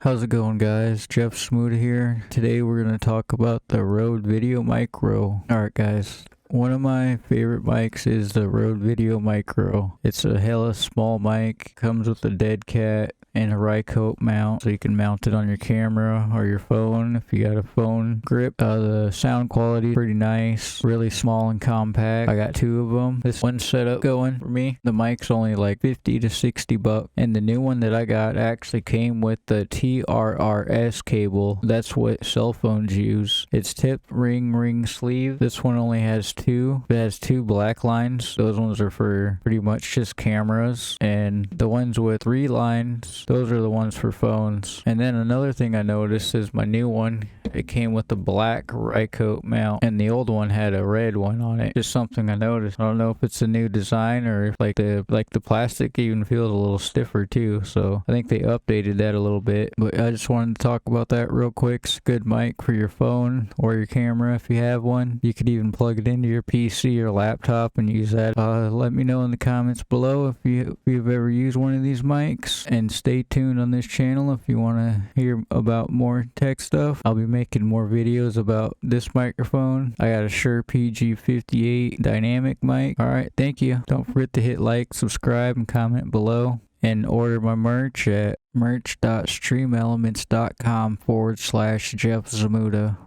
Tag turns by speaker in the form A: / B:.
A: How's it going, guys? Jeff Smuda here. Today we're going to talk about the Rode Video Micro. Alright guys, one of my favorite mics is the Rode Video Micro. It's a hella small mic, comes with a dead cat and a Rycote mount, so you can mount it on your camera or your phone if you got a phone grip. The sound quality is pretty nice, really small and compact. I got two of them. This one setup going for me. The mic's only like 50 to 60 bucks, and the new one that I got actually came with the TRRS cable. That's what cell phones use. It's tip ring sleeve. This one only has two. It has two black lines. Those ones are for pretty much just cameras, and the ones with three lines, those are the ones for phones. And then another thing I noticed is my new one, it came with a black Rycote mount, and the old one had a red one on it. Just something I noticed. I don't know if it's a new design or if like the plastic even feels a little stiffer too. So I think they updated that a little bit. But I just wanted to talk about that real quick. It's a good mic for your phone or your camera if you have one. You could even plug it into your PC or laptop and use that. Let me know in the comments below if you've ever used one of these mics, and stay tuned on this channel if you want to hear about more tech stuff. I'll be making more videos about this microphone. I got a Shure PG58 dynamic mic. Alright, thank you. Don't forget to hit like, subscribe, and comment below. And order my merch at merch.streamelements.com/Jeff Zamuda.